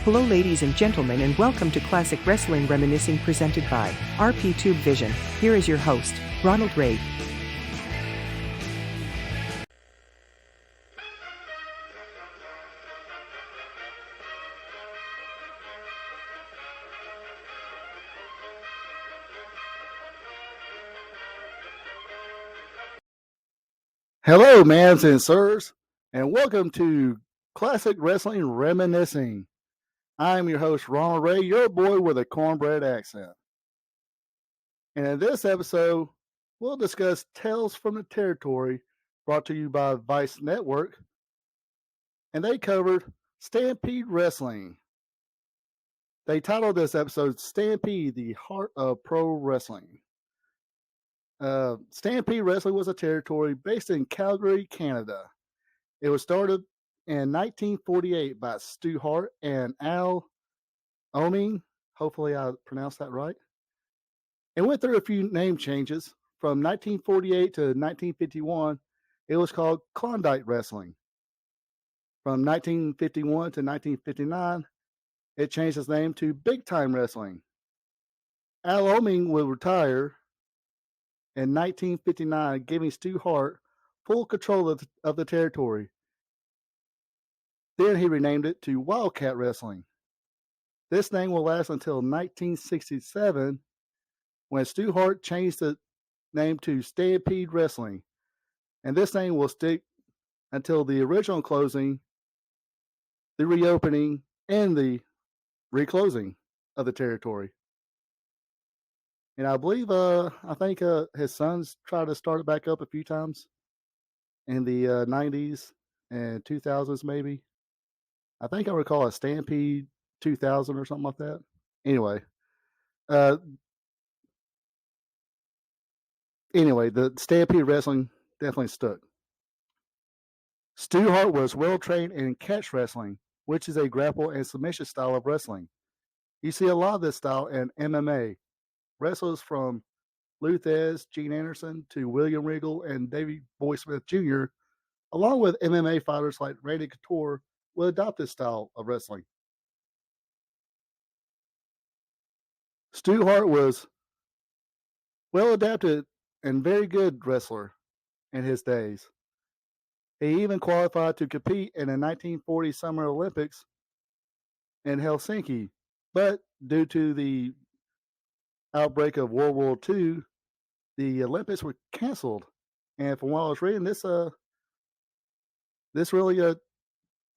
Hello ladies and gentlemen and welcome to Classic Wrestling Reminiscing presented by RP Tube Vision. Here is your host, Ronald Ray. Hello, mans and sirs, and welcome to Classic Wrestling Reminiscing. I'm your host, Ronald Ray, your boy with a cornbread accent. And in this episode, we'll discuss Tales from the Territory, brought to you by Vice Network, and they covered Stampede Wrestling. They titled this episode Stampede, the Hart of Pro Wrestling. Stampede Wrestling was a territory based in Calgary, Canada. It was started in 1948 by Stu Hart and Al Oming. Hopefully I pronounced that right. It went through a few name changes. From 1948 to 1951, it was called Klondike Wrestling. From 1951 to 1959, it changed its name to Big Time Wrestling. Al Oming would retire in 1959, giving Stu Hart full control of the territory. Then he renamed it to Wildcat Wrestling. This name will last until 1967, when Stu Hart changed the name to Stampede Wrestling. And this name will stick until the original closing, the reopening, and the reclosing of the territory. And I believe, I think his sons tried to start it back up a few times in the 90s and 2000s, maybe. I think I recall a Stampede 2000 or something like that. Anyway, the Stampede Wrestling definitely stuck. Stu Hart was well trained in catch wrestling, which is a grapple and submission style of wrestling. You see a lot of this style in MMA. Wrestlers from Lou Thesz, Gene Anderson, to William Regal and Davey Boy Smith Jr., along with MMA fighters like Randy Couture, will adopt this style of wrestling. Stu Hart was well adapted and very good wrestler in his days. He even qualified to compete in the 1940 Summer Olympics in Helsinki, but due to the outbreak of World War II, the Olympics were canceled. And from what I was reading, this really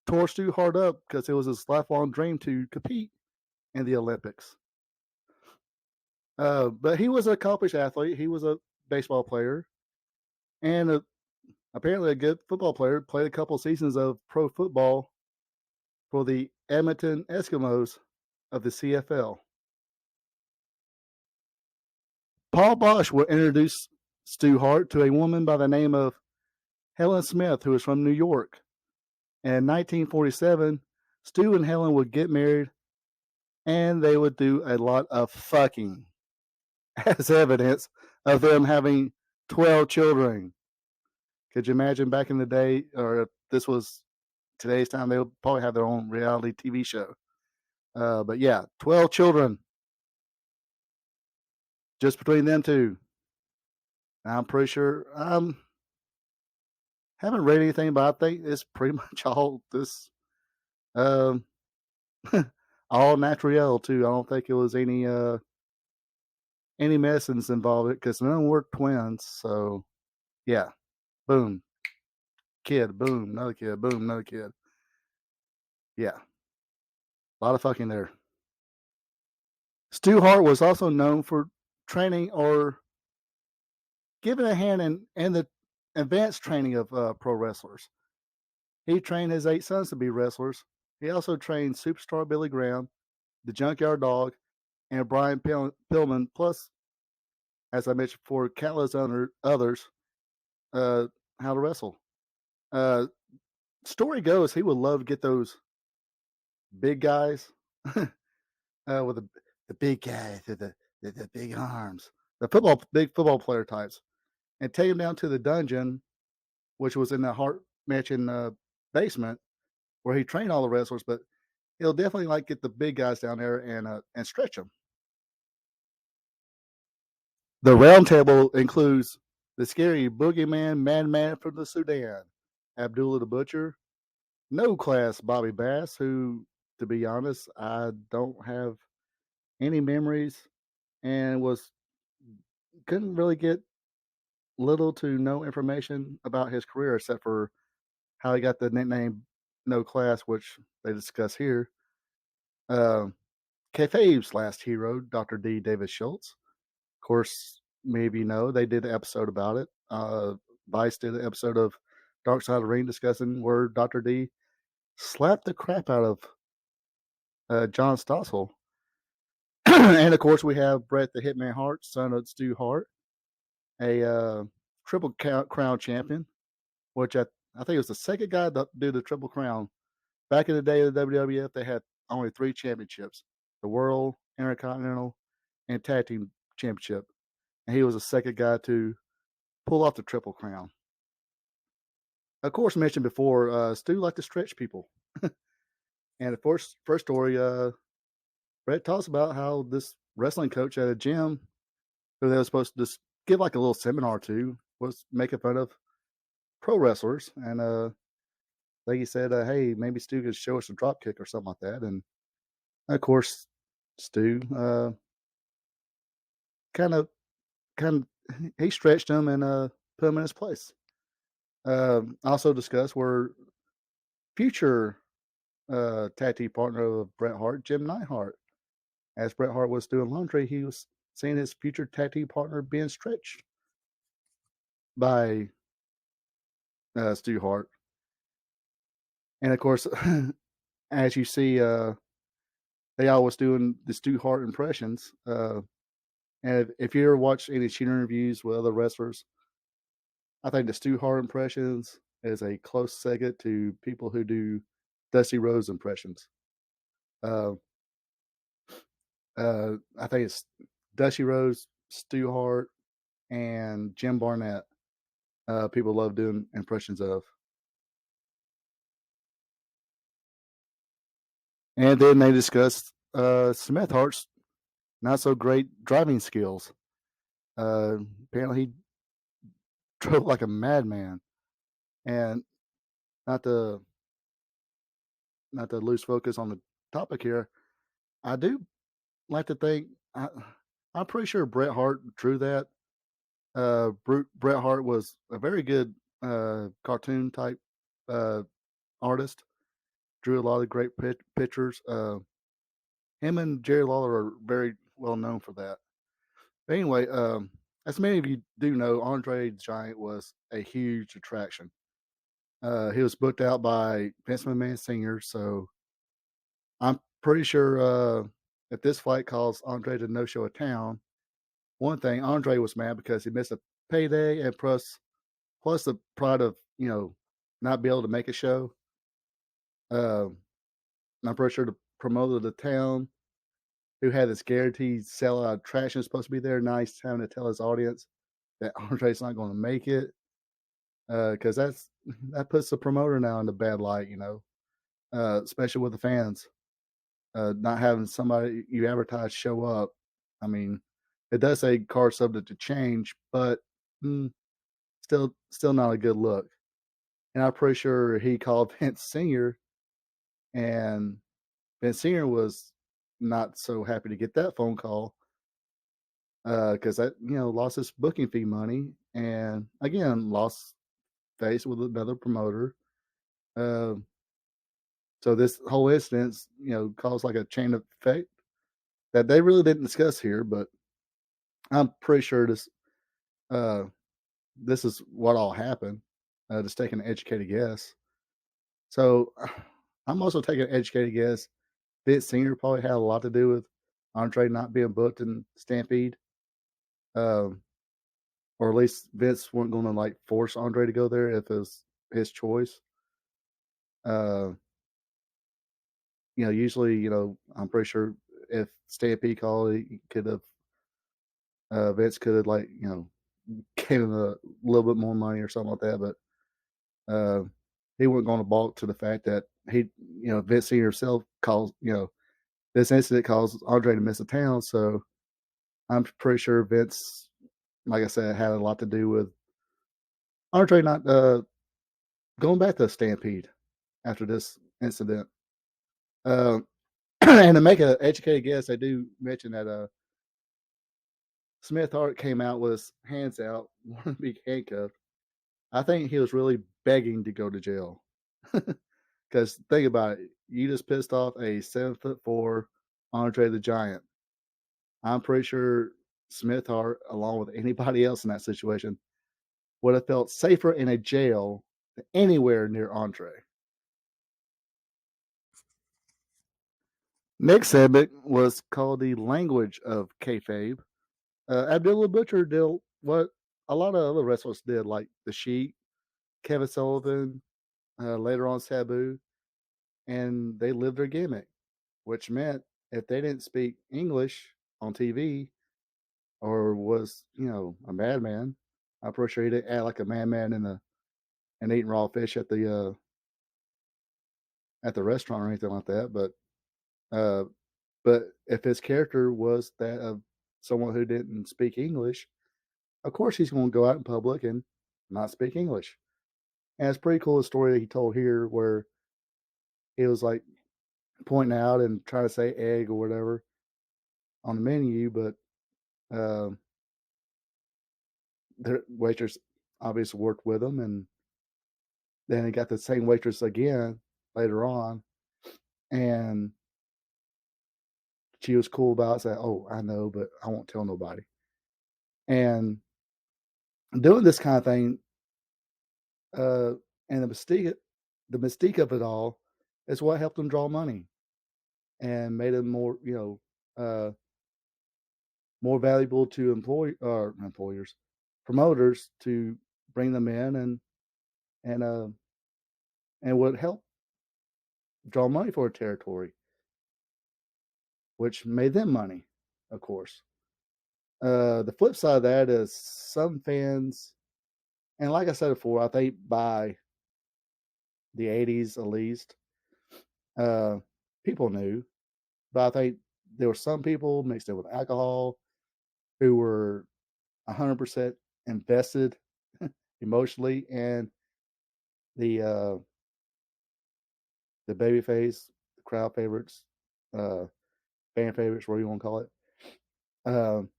tore Stu Hart up because it was his lifelong dream to compete in the Olympics. But he was an accomplished athlete. He was a baseball player and apparently a good football player. Played a couple seasons of pro football for the Edmonton Eskimos of the CFL. Paul Bosch will introduce Stu Hart to a woman by the name of Helen Smith, who is from New York. And in 1947, Stu and Helen would get married, and they would do a lot of fucking, as evidence of them having 12 children. Could you imagine back in the day, or if this was today's time, they would probably have their own reality TV show. But yeah, 12 children just between them two. I'm pretty sure, haven't read anything, but I think it's pretty much all this, all natural too. I don't think it was any medicines involved because none were twins. So yeah, boom, kid, boom, another kid, boom, another kid. Yeah, a lot of fucking there. Stu Hart was also known for training or giving a hand in the advanced training of pro wrestlers. He trained his 8 sons to be wrestlers. He also trained Superstar Billy Graham, the Junkyard Dog, and Brian Pillman, plus, as I mentioned before, countless others, how to wrestle. Story goes, he would love to get those big guys with the big guys, the big arms, the big football player types, and take them down to the dungeon, which was in the Hart Mansion basement, where he trained all the wrestlers. But he'll definitely like get the big guys down there and stretch them. The round table includes the scary boogeyman Madman from the Sudan, Abdullah the Butcher, No Class Bobby Bass, who, to be honest, I don't have any memories and was couldn't really get little to no information about his career except for how he got the nickname No Class, which they discuss here. Um, Kayfabe's last hero, Dr. D. David Schultz. Of course, maybe you know they did an episode about it. Vice did an episode of Dark Side of the Ring discussing where Dr. D slapped the crap out of John Stossel. And of course, we have Bret the Hitman Hart, son of Stu Hart, a Triple Crown champion, which I think it was the second guy to do the Triple Crown. Back in the day of the WWF, they had only 3 championships: the World, Intercontinental, and Tag Team Championship. And he was the second guy to pull off the Triple Crown. Of course, mentioned before, Stu liked to stretch people. And the first story, Brett talks about how this wrestling coach at a gym, who they were supposed to just give like a little seminar to, was making fun of pro wrestlers. And like he said, hey, maybe Stu could show us a drop kick or something like that. And of course, Stu kind of he stretched him and put him in his place. Also discussed where future tag team partner of Bret Hart, Jim Neidhart. As Bret Hart was doing laundry, he was seeing his future tag team partner being stretched by Stu Hart. And of course, as you see, they always doing the Stu Hart impressions. And if you ever watch any shooter interviews with other wrestlers, I think the Stu Hart impressions is a close second to people who do Dusty Rhodes impressions. I think it's Dusty Rhodes, Stu Hart, and Jim Barnett. People love doing impressions of. And then they discussed Smith Hart's not so great driving skills. Apparently, he drove like a madman, and not to lose focus on the topic here. I do like to think I'm pretty sure Bret Hart drew that. Bret Hart was a very good cartoon type artist. Drew a lot of great pictures. Him and Jerry Lawler are very well known for that. But anyway, as many of you do know, Andre the Giant was a huge attraction. He was booked out by Vince McMahon Sr., so I'm pretty sure if this fight caused Andre to no-show a town, one thing, Andre was mad because he missed a payday, and plus the pride of, not be able to make a show. I'm pretty sure the promoter of the town, who had this guaranteed sellout attraction, is supposed to be there. Now he's having to tell his audience that Andre's not going to make it, because that puts the promoter now in a bad light, especially with the fans. Not having somebody you advertise show up. I mean, it does say card subject to change, but still not a good look. And I'm pretty sure he called Vince Senior, and Vince Senior was not so happy to get that phone call, because that lost his booking fee money, and again lost face with another promoter. So this whole instance, caused like a chain of effect that they really didn't discuss here, but I'm pretty sure this is what all happened. Just taking an educated guess. So I'm also taking an educated guess. Vince Senior probably had a lot to do with Andre not being booked in Stampede, or at least Vince wasn't going to like force Andre to go there if it was his choice. Usually, I'm pretty sure if Stampede called, he could have Vince could have gave him a little bit more money or something like that, but he wasn't going to balk to the fact that Vince Senior himself caused, this incident caused Andre to miss a town. So I'm pretty sure Vince, like I said, had a lot to do with Andre not going back to Stampede after this incident. And to make an educated guess, I do mention that Smith Hart came out with his hands out, wanting to be handcuffed. I think he was really begging to go to jail. Because think about it, you just pissed off a 7'4" Andre the Giant. I'm pretty sure Smith Hart, along with anybody else in that situation, would have felt safer in a jail than anywhere near Andre. Nick's segment was called the language of kayfabe. Abdullah Butcher did what a lot of other wrestlers did, like the Sheik, Kevin Sullivan, later on Sabu, and they lived their gimmick, which meant if they didn't speak English on TV or was, a madman, I'm pretty sure he didn't act like a madman and eating raw fish at the restaurant or anything like that. Uh, but if his character was that of someone who didn't speak English, of course he's going to go out in public and not speak English. And it's pretty cool the story that he told here where he was like pointing out and trying to say egg or whatever on the menu, but the waitress obviously worked with him, and then he got the same waitress again later on, and she was cool about it, saying, "Oh, I know, but I won't tell nobody." And doing this kind of thing, and the mystique of it all is what helped them draw money and made them more, more valuable to employers, promoters to bring them in and would help draw money for a territory, which made them money, of course. The flip side of that is some fans, and like I said before, I think by the 80s at least, uh, people knew, but I think there were some people mixed in with alcohol who were 100% invested emotionally in the the baby face, the crowd favorites, uh, fan favorites, whatever you want to call it. Um,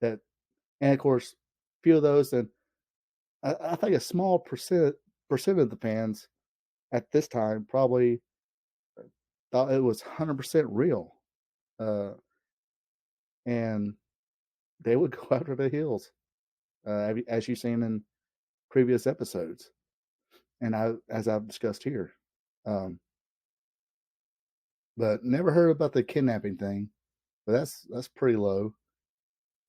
that and of course, a few of those, and I think a small percent of the fans at this time probably thought it was 100% real, uh, and they would go after the heels, as you've seen in previous episodes, and as I've discussed here. Um, but never heard about the kidnapping thing, but that's pretty low.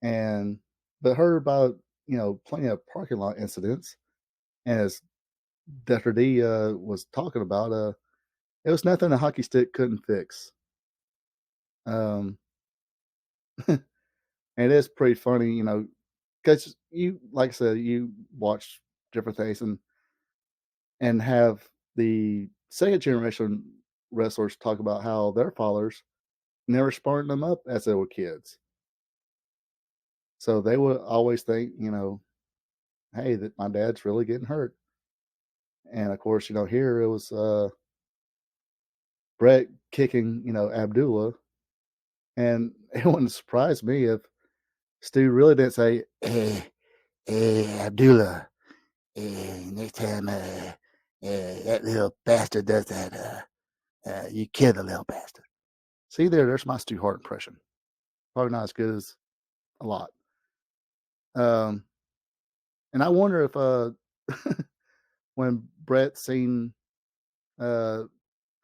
And but heard about plenty of parking lot incidents, and as Dr. D was talking about, it was nothing a hockey stick couldn't fix. Um, and it is pretty funny, because you, like I said, you watch different things and have the second generation wrestlers talk about how their fathers never sparring them up as they were kids. So they would always think, hey, that my dad's really getting hurt. And of course, here it was Brett kicking, Abdullah. And it wouldn't surprise me if Stu really didn't say, hey, Abdullah, next time that little bastard does that, you kill the little bastard. See there's my Stu Hart impression. Probably not as good as a lot. And I wonder if when Brett seen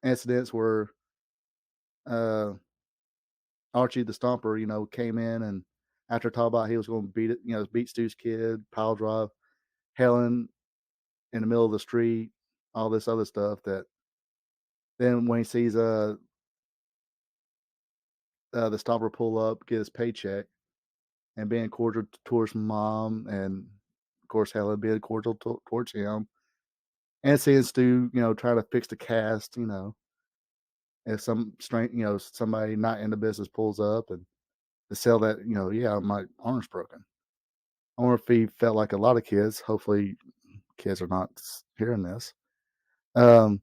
incidents where Archie the Stomper, came in and after talking about he was going to beat Stu's kid, pile drive Helen in the middle of the street, all this other stuff. That then when he sees the Stomper pull up, get his paycheck, and being cordial towards mom, and of course Helen being cordial towards him, and seeing Stu, trying to fix the cast, if somebody not in the business pulls up and to sell that, yeah, my arm's broken. I wonder if he felt like a lot of kids. Hopefully, kids are not hearing this, um,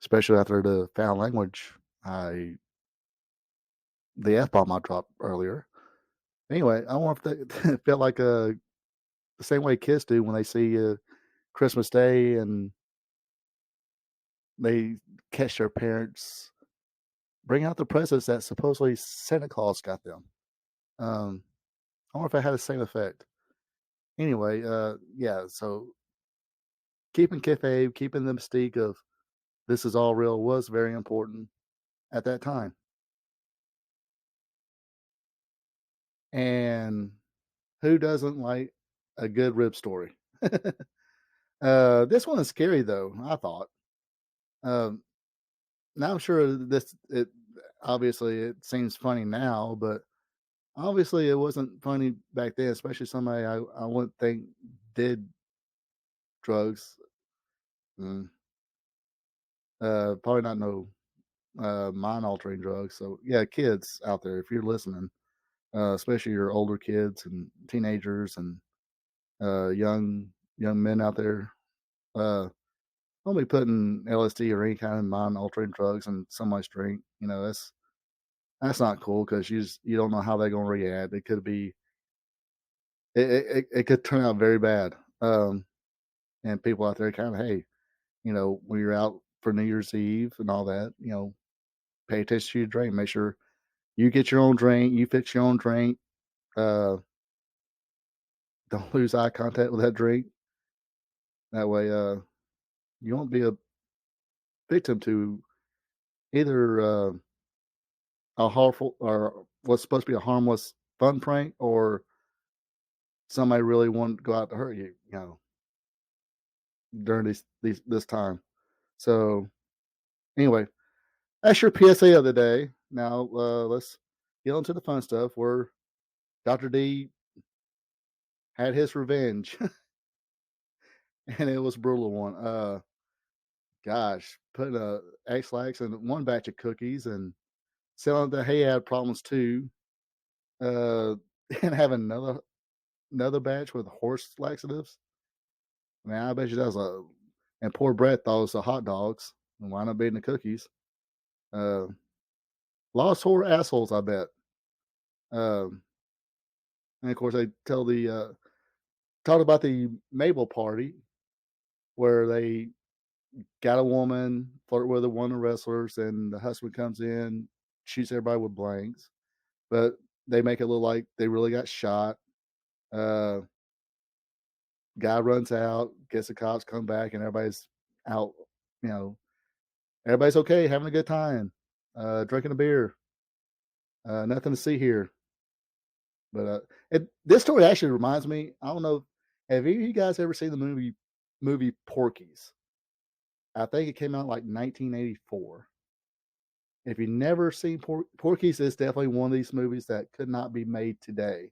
especially after the foul language, I the f bomb I dropped earlier. Anyway, I wonder if they felt like the same way kids do when they see Christmas Day and they catch their parents bring out the presents that supposedly Santa Claus got them. Um, I wonder if it had the same effect. Anyway, yeah, so keeping kayfabe, keeping the mystique of this is all real was very important at that time. And who doesn't like a good rib story? This one is scary though, I thought. Um, now I'm sure it obviously it seems funny now, but obviously it wasn't funny back then, especially somebody I wouldn't think did drugs. Mm, probably not no mind altering drugs. So yeah, kids out there, if you're listening, especially your older kids and teenagers and young men out there, don't be putting LSD or any kind of mind altering drugs in somebody's drink. That's not cool because you don't know how they're gonna react. It could be it could turn out very bad. And people out there kind of, hey, when you're out for New Year's Eve and all that, pay attention to your drink. Make sure you get your own drink, you fix your own drink. Uh, don't lose eye contact with that drink. That way, you won't be a victim to either a harmful or what's supposed to be a harmless fun prank, or somebody really wanted to go out to hurt you. During this time. So anyway, that's your PSA of the day. Now let's get on to the fun stuff where Dr. D had his revenge, and it was a brutal one. Gosh, putting a X-Lax in one batch of cookies and selling that he had problems too, uh, and having another batch with horse laxatives. Man, I bet you that was a and poor Brett thought it was the hot dogs and wound up being the cookies. Uh, Lost whore assholes, I bet. Um, and of course, they talk about the Mabel party where they got a woman, flirt with one of the wrestlers, and the husband comes in, shoots everybody with blanks, but they make it look like they really got shot. Uh, Guy runs out, gets the cops, come back, and everybody's out. You know, everybody's okay, having a good time, drinking a beer. Nothing to see here. But this story actually reminds me. I don't know. Have you guys ever seen the movie Porky's? I think it came out like 1984. If you've never seen Porky's, it's definitely one of these movies that could not be made today.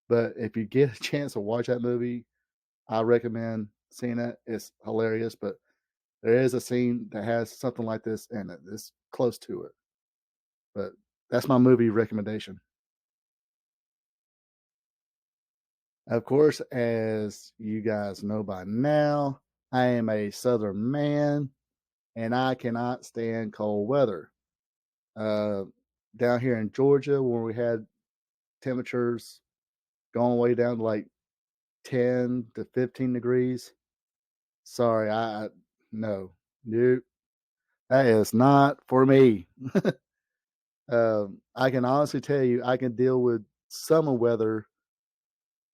But if you get a chance to watch that movie, I recommend seeing it. It's hilarious, but there is a scene that has something like this in it. It's close to it. But that's my movie recommendation. Of course, as you guys know by now, I am a Southern man and I cannot stand cold weather. Uh, Down here in Georgia, where we had temperatures going way down to like 10 to 15 degrees. Sorry, no, nope, that is not for me. I can honestly tell you, I can deal with summer weather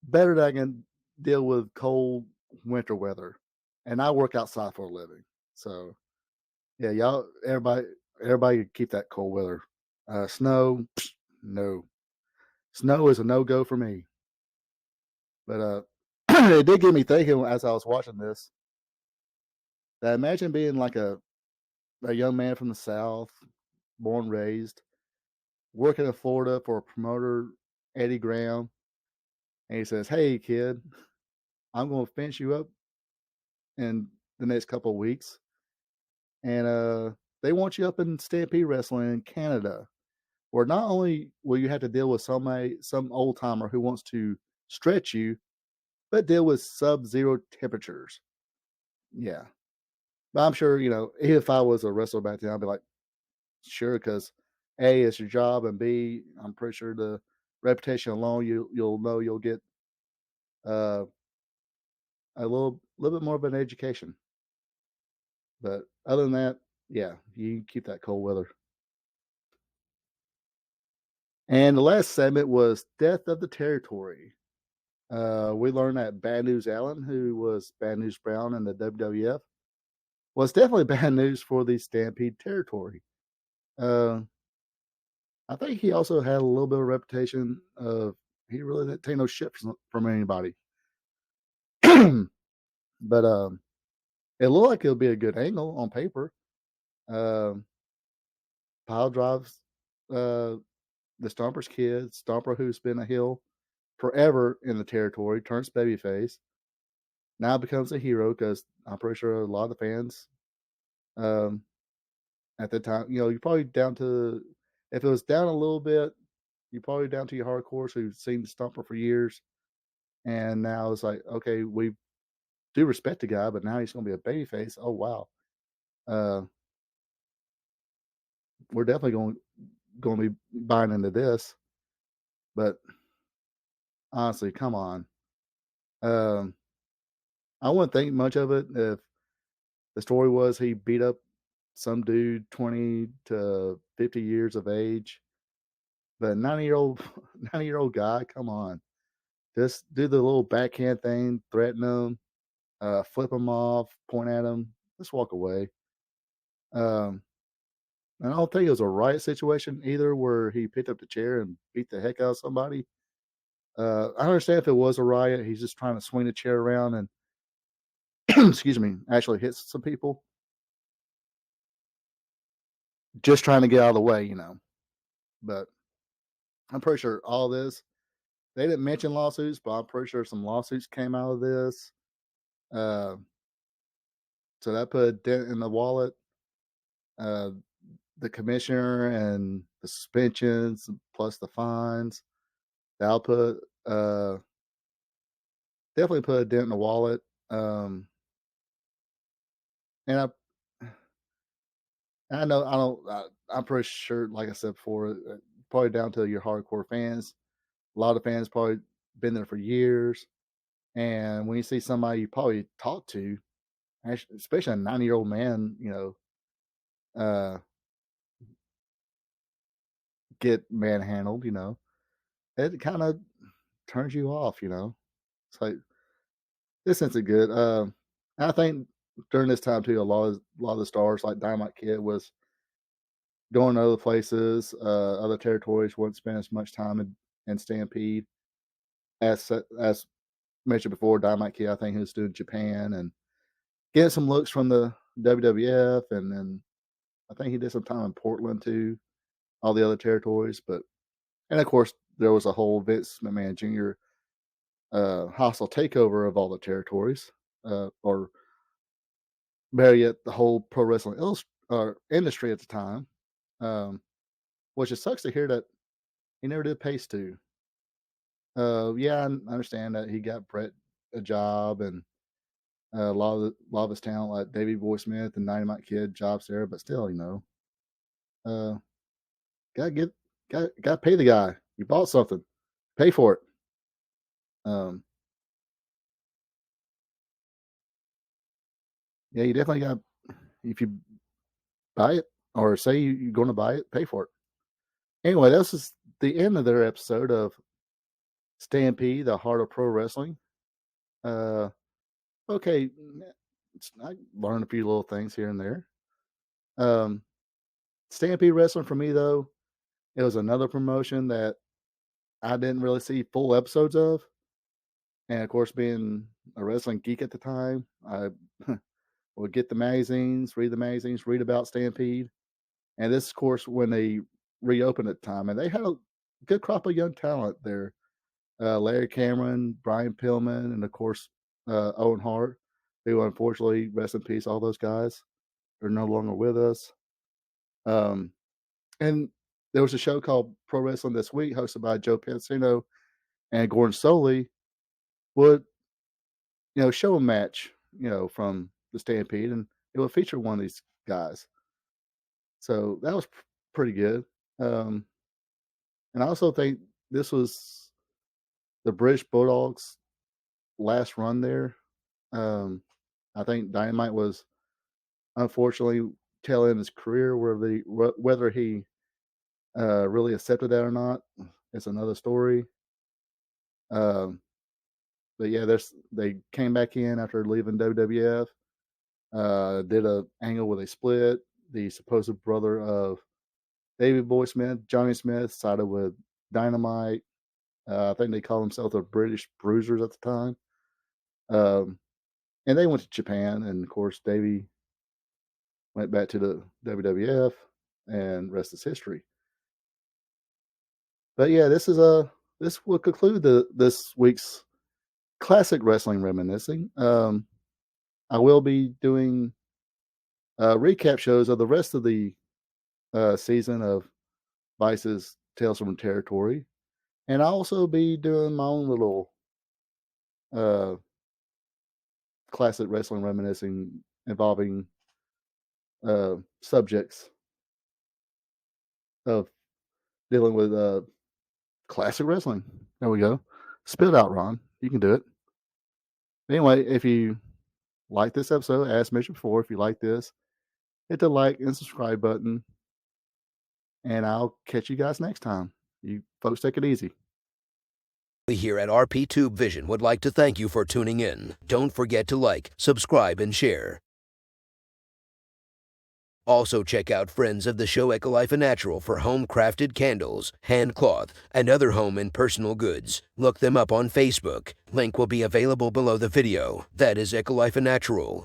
better than I can deal with cold winter weather, and I work outside for a living. So yeah, everybody keep that cold weather. Snow, no. Snow is a no go for me. But it did get me thinking as I was watching this. That imagine being like a young man from the South, born raised, working in Florida for a promoter, Eddie Graham, and he says, "Hey kid, I'm going to finish you up in the next couple of weeks, and they want you up in Stampede Wrestling in Canada, where not only will you have to deal with some old timer who wants to stretch you, but deal with sub-zero temperatures. Yeah, but I'm sure if I was a wrestler back then, I'd be like, sure, because A, it's your job, and B, I'm pretty sure the reputation alone, you'll know you'll get uh, a little bit more of an education. But other than that, yeah, you keep that cold weather. And the last segment was Death of the Territory. We learned that Bad News Allen, who was Bad News Brown in the WWF, was definitely bad news for the Stampede territory. Uh, I think he also had a little bit of reputation of he really didn't take no shit from anybody. But it looked like it'll be a good angle on paper. Um, Pile drives uh, the Stomper's kid, Stomper, who's been a heel forever in the territory, turns babyface. Now becomes a hero because I'm pretty sure a lot of the fans um, at the time, you're probably down to, if it was down a little bit, you're probably down to your hardcores who've seen Stomper for years. And now it's like, okay, we do respect the guy, but now he's going to be a babyface. Oh, wow. Uh, we're definitely going to be buying into this. But honestly, come on. Um, I wouldn't think much of it if the story was he beat up some dude 20 to 50 years of age. But 90-year-old 90-year-old guy, come on. Just do the little backhand thing, threaten him, flip him off, point at him, just walk away. Um, I don't think it was a riot situation either where he picked up the chair and beat the heck out of somebody. I understand if it was a riot, he's just trying to swing the chair around and excuse me, actually hits some people, just trying to get out of the way. But I'm pretty sure all this, they didn't mention lawsuits, but I'm pretty sure some lawsuits came out of this. Uh, so that put a dent in the wallet. Uh, the commissioner and the suspensions plus the fines, that'll put definitely put a dent in the wallet. Um, and I know I don't. I'm pretty sure, like I said before, probably down to your hardcore fans. A lot of fans probably been there for years, and when you see somebody you probably talked to, especially a 90-year-old man, uh, get manhandled, it kind of turns you off. It's like this isn't good. I think during this time too, a lot of the stars like Dynamite Kid was going to other places, other territories. Wouldn't spend as much time in Stampede as mentioned before. Dynamite Kid, I think, he was doing Japan and getting some looks from the WWF, and then I think he did some time in Portland too. All the other territories, and of course there was a whole Vince McMahon Jr. Hostile takeover of all the territories, or better yet, the whole pro wrestling industry at the time. Um, which it sucks to hear that he never did Pace too. Yeah, I understand that he got Brett a job and a lot of his talent, like Davey Boy Smith and Dynamite Kid, jobs there. But still, uh, gotta get gotta pay the guy. You bought something, pay for it. Um, yeah, you definitely got. If you buy it or say you're going to buy it, pay for it. Anyway, this is the end of their episode of Stampede, the Heart of Pro Wrestling. Uh, okay, I learned a few little things here and there. Um, Stampede Wrestling for me though, it was another promotion that I didn't really see full episodes of, and of course, being a wrestling geek at the time, I would get the magazines, read about Stampede, and this, of course, when they reopened at the time, and they had a good crop of young talent there. Larry Cameron, Brian Pillman, and of course Owen Hart, who unfortunately, rest in peace, all those guys are no longer with us. Um, and there was a show called Pro Wrestling This Week, hosted by Joe Pansino and Gordon Soley, would show a match, from the Stampede, and it would feature one of these guys. So that was pretty good. Um, and I also think this was the British Bulldogs' last run there. Um, I think Dynamite was unfortunately tail end his career, whether he really accepted that or not, it's another story. Um, but yeah, they came back in after leaving WWF. Did a angle where they split. The supposed brother of Davey Boy Smith, Johnny Smith, sided with Dynamite. I think they called themselves the British Bruisers at the time. And they went to Japan, and of course, Davey went back to the WWF, and rest is history. But yeah, this will conclude this week's Classic Wrestling Reminiscing. I will be doing recap shows of the rest of the season of Vice's Tales from Territory, and I'll also be doing my own little uh, Classic Wrestling Reminiscing involving subjects of dealing with classic wrestling. There we go. Spit it out, Ron. You can do it. Anyway, if you like this episode, as mentioned before, if you like this, hit the like and subscribe button. And I'll catch you guys next time. You folks take it easy. We here at RP Tube Vision would like to thank you for tuning in. Don't forget to like, subscribe, and share. Also check out friends of the show Ecolife & Natural for home-crafted candles, hand cloth, and other home and personal goods. Look them up on Facebook. Link will be available below the video. That is Ecolife & Natural.